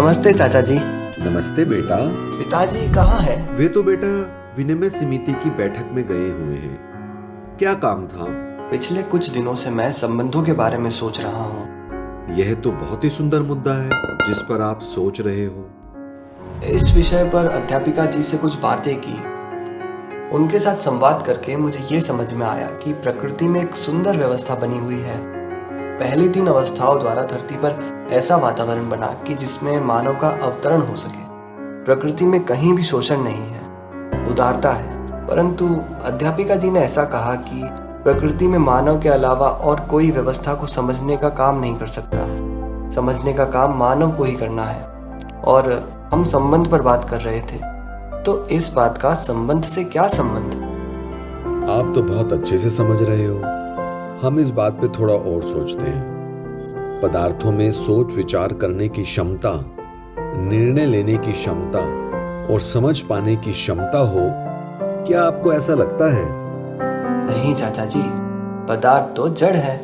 नमस्ते चाचा जी। नमस्ते बेटा। पिताजी कहाँ है? वे तो बेटा विनिमय समिति की बैठक में गए हुए हैं। क्या काम था? पिछले कुछ दिनों से मैं संबंधों के बारे में सोच रहा हूँ। यह तो बहुत ही सुंदर मुद्दा है जिस पर आप सोच रहे हो। इस विषय पर अध्यापिका जी से कुछ बातें की। उनके साथ संवाद करके मुझे ये समझ में आया कि प्रकृति में एक सुंदर व्यवस्था बनी हुई है। पहली 3 अवस्थाओं द्वारा धरती पर ऐसा वातावरण बना कि जिसमें मानव का अवतरण हो सके। प्रकृति में कहीं भी शोषण नहीं है, उदारता है। परंतु अध्यापिका जी ने ऐसा कहा कि प्रकृति में मानव के अलावा और कोई व्यवस्था को समझने का काम नहीं कर सकता। समझने का काम मानव को ही करना है। और हम संबंध पर बात कर रहे थे, तो इस बात का संबंध से क्या संबंध? आप तो बहुत अच्छे से समझ रहे हो। हम इस बात पे थोड़ा और सोचते हैं। पदार्थों में सोच विचार करने की क्षमता, निर्णय लेने की क्षमता और समझ पाने की क्षमता हो, क्या आपको ऐसा लगता है? नहीं चाचा जी, पदार्थ तो जड़ है।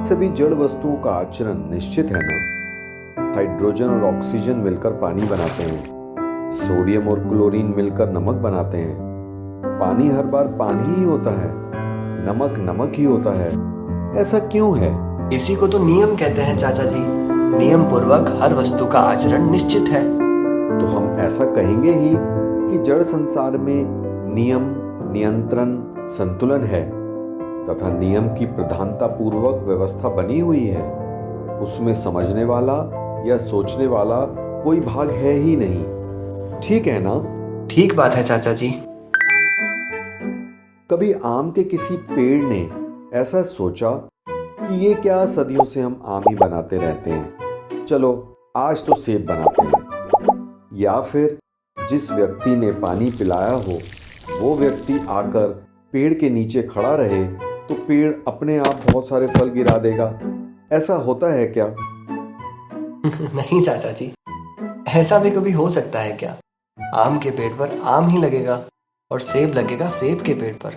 सभी जड़ वस्तुओं का आचरण निश्चित है ना। हाइड्रोजन और ऑक्सीजन मिलकर पानी बनाते हैं। सोडियम और क्लोरीन मिलकर नमक बनाते हैं। पानी हर बार पानी ही होता है, नमक नमक ही होता है। ऐसा क्यों है? इसी को तो नियम कहते हैं चाचा जी। नियम पूर्वक हर वस्तु का आचरण निश्चित है। तो हम ऐसा कहेंगे ही कि जड़ संसार में नियम, नियंत्रण, संतुलन है तथा नियम की प्रधानता पूर्वक व्यवस्था बनी हुई है। उसमें समझने वाला या सोचने वाला कोई भाग है ही नहीं। ठीक है ना? ठीक बात है चाचा जी। कभी आम के किसी पेड़ ने ऐसा सोचा कि ये क्या, सदियों से हम आम ही बनाते रहते हैं, चलो आज तो सेब बनाते हैं। या फिर जिस व्यक्ति ने पानी पिलाया हो वो व्यक्ति आकर पेड़ के नीचे खड़ा रहे तो पेड़ अपने आप बहुत सारे फल गिरा देगा। ऐसा होता है क्या? नहीं चाचा जी, ऐसा भी कभी हो सकता है क्या? आम के पेड़ पर आम ही लगेगा और सेब लगेगा सेब के पेड़ पर।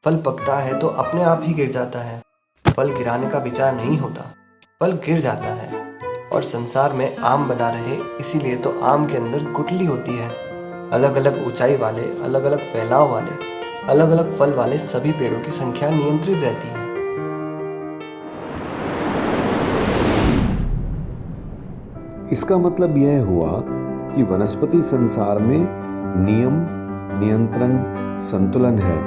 फल पकता है तो अपने आप ही गिर जाता है। फल गिराने का विचार नहीं होता, फल गिर जाता है। और संसार में आम बना रहे, इसीलिए तो आम के अंदर गुठली होती है। अलग अलग ऊंचाई वाले, अलग अलग फैलाव वाले, अलग अलग फल वाले सभी पेड़ों की संख्या नियंत्रित रहती है। इसका मतलब यह हुआ कि वनस्पति संसार में नियम, नियंत्रण, संतुलन है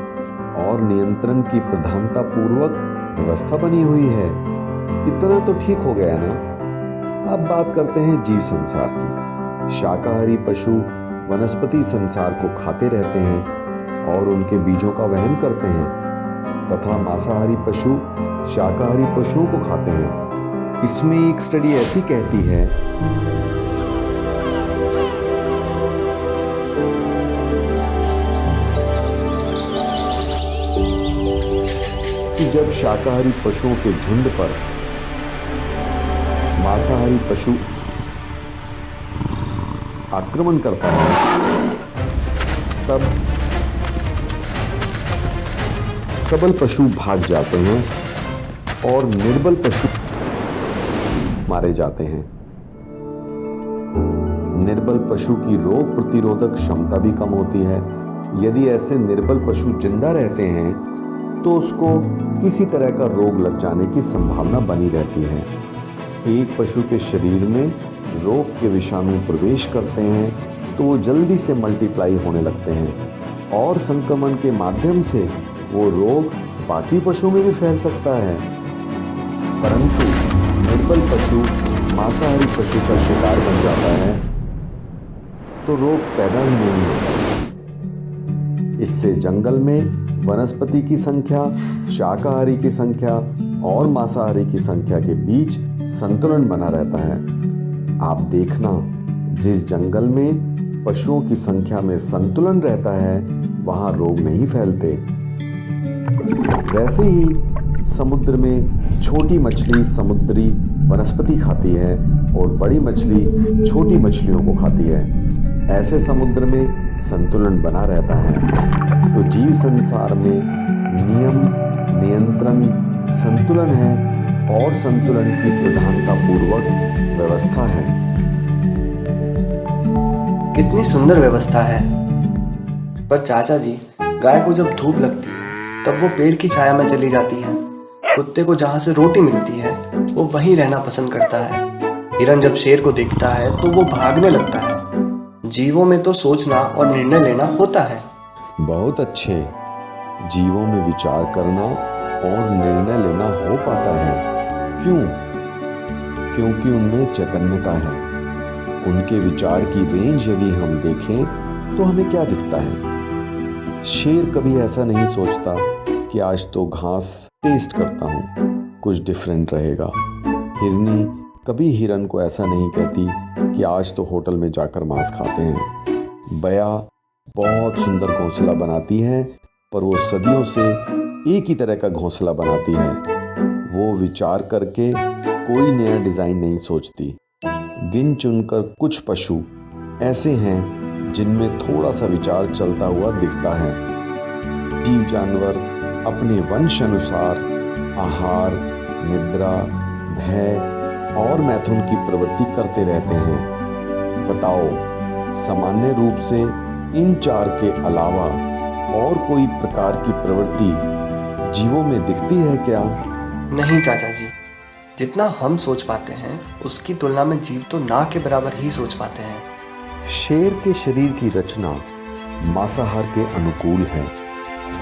और नियंत्रण की प्रधानता पूर्वक व्यवस्था बनी हुई है। इतना तो ठीक हो गया ना। अब बात करते हैं जीव संसार की। शाकाहारी पशु वनस्पति संसार को खाते रहते हैं और उनके बीजों का वहन करते हैं तथा मांसाहारी पशु शाकाहारी पशुओं को खाते हैं। इसमें एक स्टडी ऐसी कहती है कि जब शाकाहारी पशुओं के झुंड पर मांसाहारी पशु आक्रमण करता है तब सबल पशु भाग जाते हैं और निर्बल पशु मारे जाते हैं। निर्बल पशु की रोग प्रतिरोधक क्षमता भी कम होती है। यदि ऐसे निर्बल पशु जिंदा रहते हैं तो उसको किसी तरह का रोग लग जाने की संभावना बनी रहती है। एक पशु के शरीर में रोग के विषाणु प्रवेश करते हैं तो वो जल्दी से मल्टीप्लाई होने लगते हैं और संक्रमण के माध्यम से वो रोग बाकी पशुओं में भी फैल सकता है। परंतु निर्बल पशु मांसाहारी पशु का शिकार बन जाता है तो रोग पैदा ही नहीं होता। इससे जंगल में वनस्पति की संख्या, शाकाहारी की संख्या और मांसाहारी की संख्या के बीच संतुलन बना रहता है। आप देखना, जिस जंगल में पशुओं की संख्या में संतुलन रहता है वहां रोग नहीं फैलते। वैसे ही समुद्र में छोटी मछली समुद्री वनस्पति खाती है और बड़ी मछली छोटी मछलियों को खाती है। ऐसे समुद्र में संतुलन बना रहता है। तो जीव संसार में नियम, नियंत्रण, संतुलन है और संतुलन की प्रधानता पूर्वक व्यवस्था है। कितनी सुंदर व्यवस्था है। पर चाचा जी, गाय को जब धूप लगती है तब वो पेड़ की छाया में चली जाती है। कुत्ते को जहाँ से रोटी मिलती है वो वहीं रहना पसंद करता है। हिरन जब शेर को देखता है तो वो भागने लगता है। जीवों में तो सोचना और निर्णय लेना होता है। बहुत अच्छे। जीवों में विचार करना और निर्णय लेना हो पाता है। क्यों? क्योंकि उनमें चैतन्यता है। उनके विचार की रेंज यदि हम देखें तो हमें क्या दिखता है? शेर कभी ऐसा नहीं सोचता कि आज तो घास टेस्ट करता हूँ, कुछ डिफरेंट रहेगा। हिरनी कभी हिरन को ऐसा नहीं कहती कि आज तो होटल में जाकर मांस खाते हैं। बया बहुत सुंदर घोंसला बनाती है, पर वो सदियों से एक ही तरह का घोंसला बनाती है। वो विचार करके कोई नया डिज़ाइन नहीं सोचती। गिन चुनकर कुछ पशु ऐसे हैं जिनमें थोड़ा सा विचार चलता हुआ दिखता है। जीव जानवर अपने वंश अनुसार आहार, निद्रा, भय और मैथुन की प्रवृत्ति करते रहते हैं। बताओ, सामान्य रूप से इन चार के अलावा और कोई प्रकार की प्रवृत्ति जीवों में दिखती है क्या? नहीं चाचा जी, जितना हम सोच पाते हैं उसकी तुलना में जीव तो ना के बराबर ही सोच पाते हैं। शेर के शरीर की रचना मांसाहार के अनुकूल है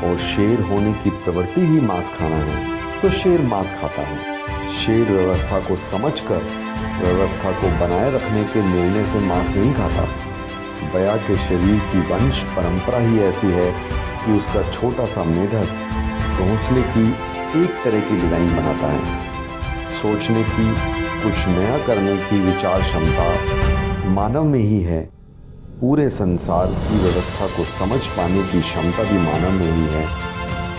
और शेर होने की प्रवृत्ति ही मांस खाना है, तो शेर मांस खाता है। शेर व्यवस्था को समझकर व्यवस्था को बनाए रखने के निर्णय से मांस नहीं खाता। बया के शरीर की वंश परंपरा ही ऐसी है कि उसका छोटा सा मेधस घोंसले की एक तरह की डिज़ाइन बनाता है। सोचने की, कुछ नया करने की विचार क्षमता मानव में ही है। पूरे संसार की व्यवस्था को समझ पाने की क्षमता भी मानव में ही है।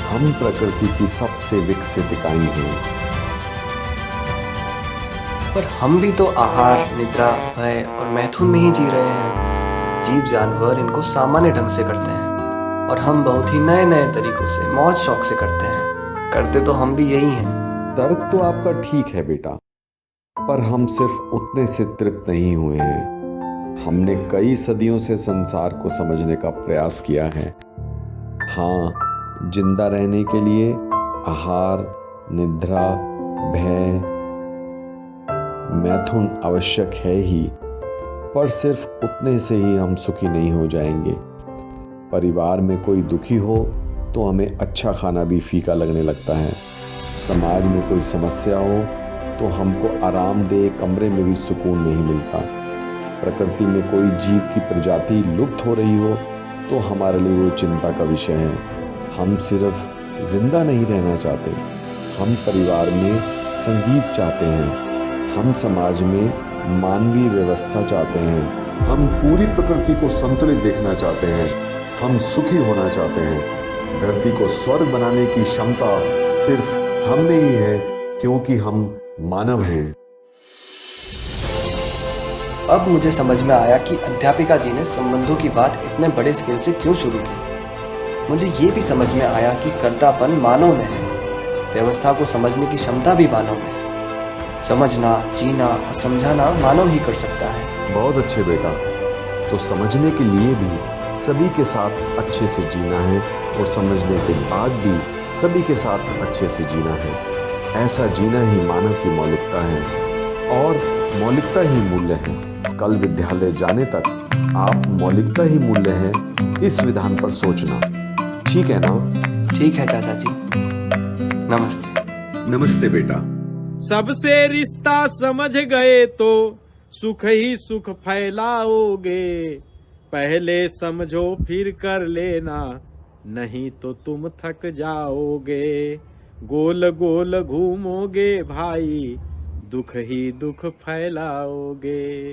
हम प्रकृति की सबसे विकसित इकाई हैं। पर हम भी तो आहार, निद्रा, भय और मैथुन में ही जी रहे हैं। जीव जानवर इनको सामान्य ढंग से करते हैं और हम बहुत ही नए नए तरीकों से मौज शौक से करते हैं। करते तो हम भी यही हैं। तर्क तो आपका ठीक है बेटा, पर हम सिर्फ उतने से तृप्त नहीं हुए हैं। हमने कई सदियों से संसार को समझने का प्रयास किया है। हाँ, जिंदा रहने के लिए आहार, निद्रा, भय, मैथुन आवश्यक है ही, पर सिर्फ उतने से ही हम सुखी नहीं हो जाएंगे। परिवार में कोई दुखी हो तो हमें अच्छा खाना भी फीका लगने लगता है। समाज में कोई समस्या हो तो हमको आरामदेह कमरे में भी सुकून नहीं मिलता। प्रकृति में कोई जीव की प्रजाति लुप्त हो रही हो तो हमारे लिए वो चिंता का विषय है। हम सिर्फ जिंदा नहीं रहना चाहते, हम परिवार में संगीत चाहते हैं। हम समाज में मानवीय व्यवस्था चाहते हैं। हम पूरी प्रकृति को संतुलित देखना चाहते हैं। हम सुखी होना चाहते हैं। धरती को स्वर्ग बनाने की क्षमता सिर्फ हम में ही है, क्योंकि हम मानव हैं। अब मुझे समझ में आया कि अध्यापिका जी ने संबंधों की बात इतने बड़े स्केल से क्यों शुरू की। मुझे ये भी समझ में आया कि कर्तापन मानव में है, व्यवस्था को समझने की क्षमता भी मानव में है। समझना, जीना और समझाना मानव ही कर सकता है। बहुत अच्छे बेटा, तो समझने के लिए भी सभी के साथ अच्छे से जीना है और समझने के बाद भी सभी के साथ अच्छे से जीना है। ऐसा जीना ही मानव की मौलिकता है और मौलिकता ही मूल्य है। कल विद्यालय जाने तक आप मौलिकता ही मूल्य है इस विधान पर सोचना। ठीक है ना? ठीक है चाचा जी। नमस्ते। नमस्ते बेटा। सबसे रिश्ता समझ गए तो सुख ही सुख फैलाओगे। पहले समझो फिर कर लेना, नहीं तो तुम थक जाओगे। गोल गोल घूमोगे भाई, दुख ही दुख फैलाओगे।